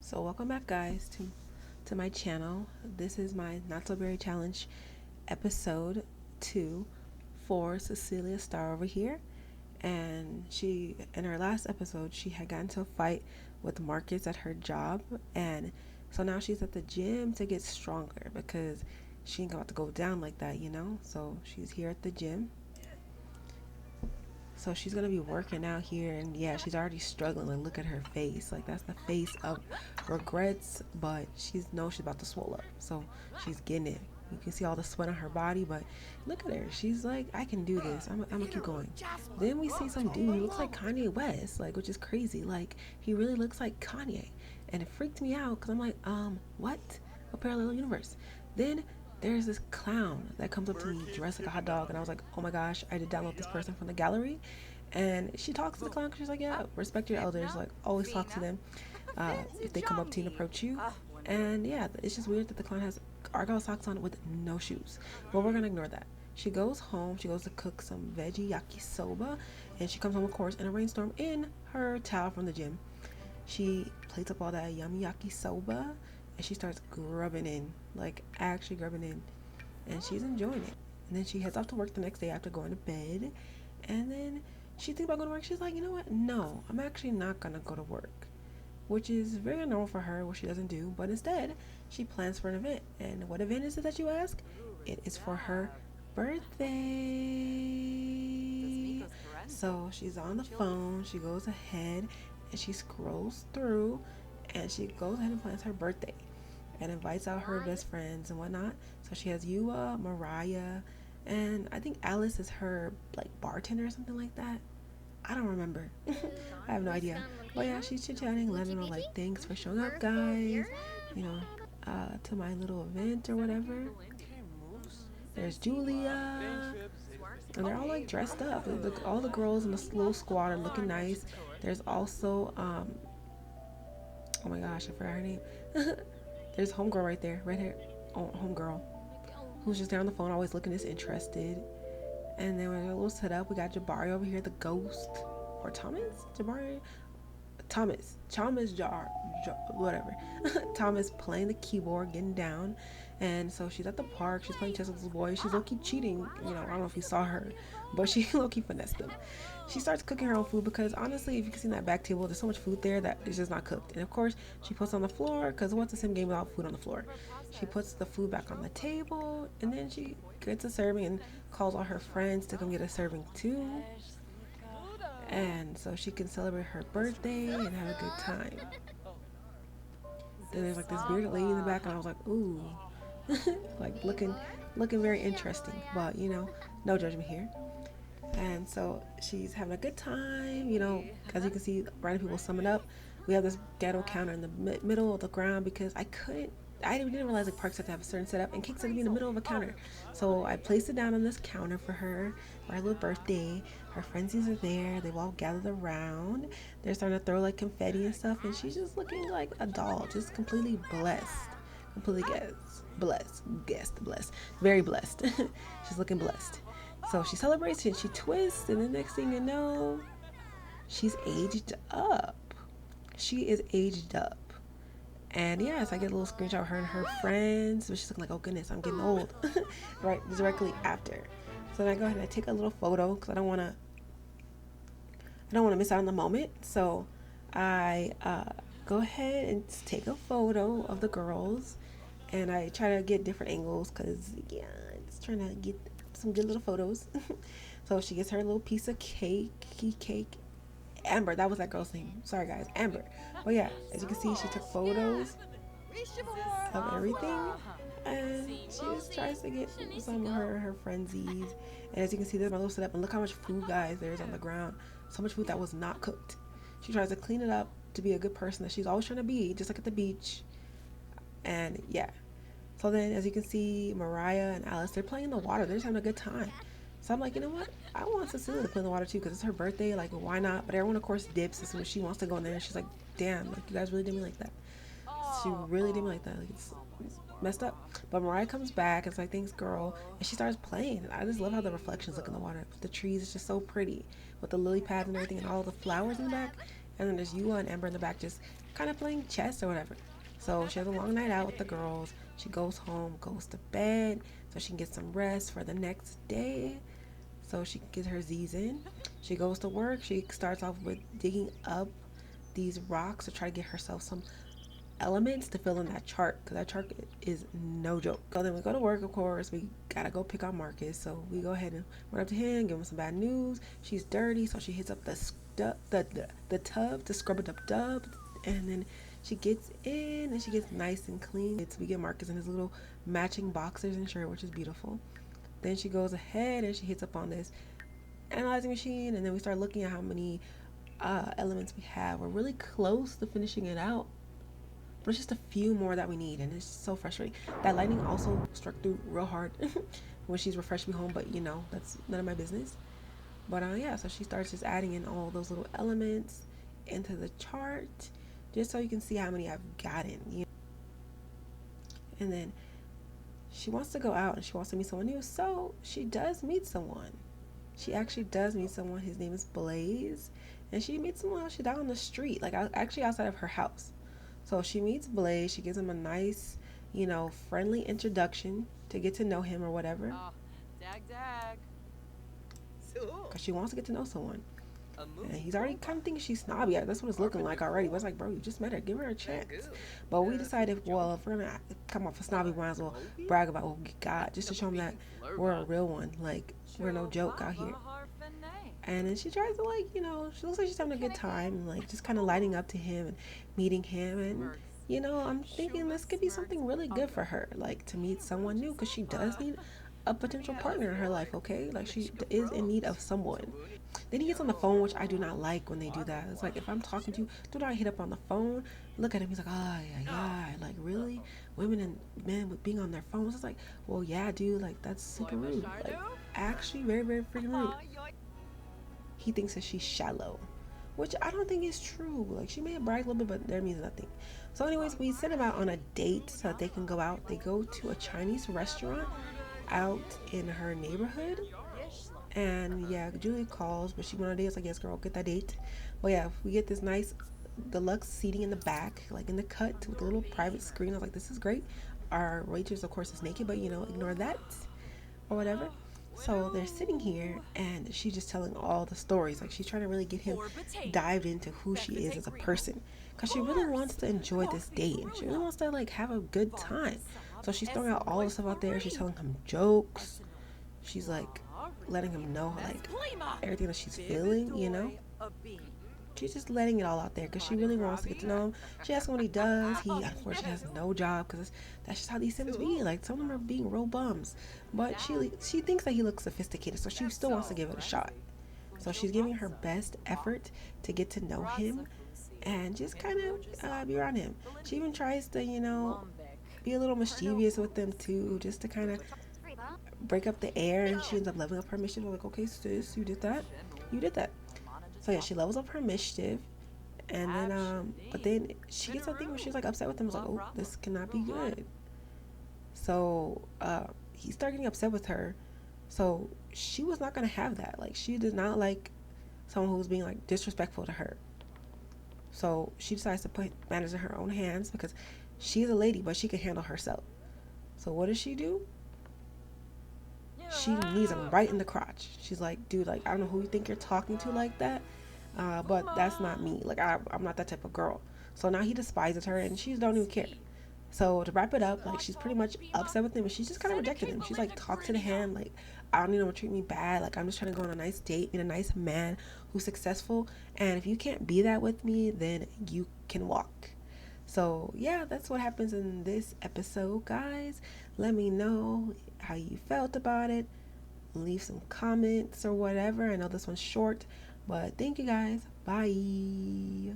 So welcome back, guys, to my channel. This is my Not So Berry Challenge episode 2 for Cecelia Star over here. And she, in her last episode, she had gotten into a fight with Marcus at her job, and so now she's at the gym to get stronger because she ain't about to go down like that, you know. So she's here at the gym. So she's gonna be working out here, and yeah, she's already struggling. Like, look at her face. Like, that's the face of regrets, but she's about to swell up. So she's getting it. You can see all the sweat on her body, but look at her. She's like, I can do this. I'm gonna keep going. Then we see some dude who looks like Kanye West, like, which is crazy. Like, he really looks like Kanye, and it freaked me out because I'm like, what? A parallel universe. Then there's this clown that comes up to me dressed like a hot dog, and I was like, oh my gosh, I did download this person from the gallery. And she talks to the clown because she's like, yeah, respect your elders, like always talk to them if they come up to you and approach you. And yeah, it's just weird that the clown has argyle socks on with no shoes, but we're gonna ignore that. She goes home, she goes to cook some veggie yakisoba, and she comes home, of course, in a rainstorm in her towel from the gym. She plates up all that yummy yakisoba, and she starts grubbing in, like actually grubbing in, and she's enjoying it. And then she heads off to work the next day after going to bed, and then she thinks about going to work. She's like, you know what? No, I'm actually not gonna go to work, which is very normal for her, what she doesn't do. But instead, she plans for an event. And what event is it that you ask? It is for her birthday. So she's on the phone. She goes ahead and she scrolls through, and she goes ahead and plans her birthday and invites out her best friends and whatnot. So she has Yua, Mariah, and I think Alice is her like bartender or something like that. I don't remember. I have no idea. But yeah, she's chit chatting, letting them know like, thanks for showing up, guys. You know, to my little event or whatever. There's Julia, and they're all like dressed up. All the girls in this little squad are looking nice. There's also oh my gosh, I forgot her name. There's homegirl right there, right here. Oh, homegirl, who's just there on the phone, always looking disinterested. And then we're a little set up. We got Jabari over here, the ghost, or Thomas, Jabari, Thomas whatever. Thomas playing the keyboard, getting down. And so she's at the park. She's playing chess with this boy. She's low-key cheating. You know, I don't know if you saw her, but she low-key finessed him. She starts cooking her own food because honestly, if you can see that back table, there's so much food there that is just not cooked. And of course, she puts on the floor because what's a sim game without food on the floor? She puts the food back on the table, and then she gets a serving and calls all her friends to come get a serving too. And so she can celebrate her birthday and have a good time. Then there's like this bearded lady in the back, and I was like, ooh, like looking very interesting. But you know, no judgment here. And so she's having a good time. You know, as you can see, random people sum it up. We have this ghetto counter in the middle of the ground because I didn't realize like parks have to have a certain setup, and cakes had to be in the middle of a counter. So I placed it down on this counter for her little birthday. Her friendsies are there. They've all gathered around. They're starting to throw like confetti and stuff, and she's just looking like a doll, just completely blessed. Completely blessed. Very blessed. She's looking blessed. So she celebrates and she twists, and the next thing you know, she's aged up. She is aged up. And yes, I get a little screenshot of her and her friends, but she's looking like, oh goodness, I'm getting old. Right, directly after. So then I go ahead and I take a little photo because I don't want to miss out on the moment. So I go ahead and take a photo of the girls, and I try to get different angles because yeah, just trying to get some good little photos. So she gets her little piece of cake. Amber, that was that girl's name. Sorry guys, Amber. But yeah, as you can see, she took photos of everything, and she just tries to get some of her frenzies. And as you can see, there's my little setup, and look how much food, guys, there's on the ground. So much food that was not cooked. She tries to clean it up to be a good person that she's always trying to be, just like at the beach. And yeah, so then as you can see, Mariah and Alice, they're playing in the water. They're just having a good time. So I'm like, you know what? I want Cecelia to play in the water too because it's her birthday. Like, why not? But everyone, of course, dips as soon as she wants to go in there. And she's like, damn, like, you guys really did me like that. She really did me like that. Like, it's messed up. But Mariah comes back. It's like, thanks, girl. And she starts playing. And I just love how the reflections look in the water. The trees, it's just so pretty with the lily pads and everything and all the flowers in the back. And then there's Yua and Amber in the back just kind of playing chess or whatever. So she has a long night out with the girls. She goes home, goes to bed, so she can get some rest for the next day. So she can get her Z's in. She goes to work. She starts off with digging up these rocks to try to get herself some elements to fill in that chart, because that chart is no joke. So then we go to work, of course. We gotta go pick on Marcus. So we go ahead and run up to him, give him some bad news. She's dirty, so she hits up the tub to scrub it up dub, and then she gets in and she gets nice and clean. We get Marcus in his little matching boxers and shirt, which is beautiful. Then she goes ahead and she hits up on this analyzing machine, and then we start looking at how many elements we have. We're really close to finishing it out, but it's just a few more that we need, and it's so frustrating. That lightning also struck through real hard when she's refreshed me home, but that's none of my business. But yeah, so she starts just adding in all those little elements into the chart, just so you can see how many I've gotten. And then she wants to go out and she wants to meet someone new, so she does meet someone. She actually does meet someone. His name is Blaze, and she meets someone else. She's down on the street, like actually outside of her house. So she meets Blaze. She gives him a nice, friendly introduction to get to know him or whatever. Oh, dag. Because she wants to get to know someone. And he's already kind of thinking she's snobby. That's what it's looking like already. But it's like, bro, you just met her. Give her a chance. But we decided, well, if we're going to come off a snobby, we might as well brag about what we got, just to show them that we're a real one. Like, we're no joke out here. And then she tries to, she looks like she's having a good time, and, just kind of lighting up to him and meeting him. And, I'm thinking this could be something really good for her, to meet someone new, because she does need a potential partner in her life, okay? She is in need of someone. Then he gets on the phone, which I do not like when they do that. It's like, if I'm talking to you, do not hit up on the phone. Look at him. He's like, oh, yeah. Like, really? Women and men with being on their phones? It's like, well, yeah, dude. That's super rude. Actually, very, very freaking rude. He thinks that she's shallow, which I don't think is true. She may have bragged a little bit, but that means nothing. So anyways, we send him out on a date so that they can go out. They go to a Chinese restaurant out in her neighborhood. And yeah, Julie calls, but she went on a date. It's like, yes, girl, get that date. But yeah, we get this nice deluxe seating in the back, in the cut with a little private screen. I was like, this is great. Our waitress, of course, is naked, but ignore that or whatever. So they're sitting here, and she's just telling all the stories. She's trying to really get him dived into who she is as a person, because she really wants to enjoy this date. She really wants to have a good time. So she's throwing out all the stuff out there. She's telling him jokes. She's letting him know everything that she's feeling. She's just letting it all out there because she really wants to get to know him. She asks him what he does. He unfortunately has no job, because that's just how these Sims be. Some of them are being real bums, but she thinks that he looks sophisticated, so she still wants to give it a shot. So she's giving her best effort to get to know him and just kind of be around him. She even tries to be a little mischievous with them too, just to kind of break up the air, and she ends up leveling up her mission. We're like, okay, sis, you did that. So yeah, she levels up her mischief, and then but then she gets something where she's upset with him. Like, oh, this cannot be good. So he started getting upset with her. So she was not gonna have that. She did not like someone who was being disrespectful to her. So she decides to put matters in her own hands, because she's a lady, but she can handle herself. So what does she do? She knees him right in the crotch. She's like, dude, I don't know who you think you're talking to like that, but that's not me. I'm not that type of girl. So now he despises her, and she don't even care. So to wrap it up, she's pretty much upset with him, and she's just kind of rejected him. She's talk to the hand, I don't need him to treat me bad. I'm just trying to go on a nice date, meet a nice man who's successful, and if you can't be that with me, then you can walk. So yeah, that's what happens in this episode, guys. Let me know how you felt about it. Leave some comments or whatever. I know this one's short, but thank you guys. Bye.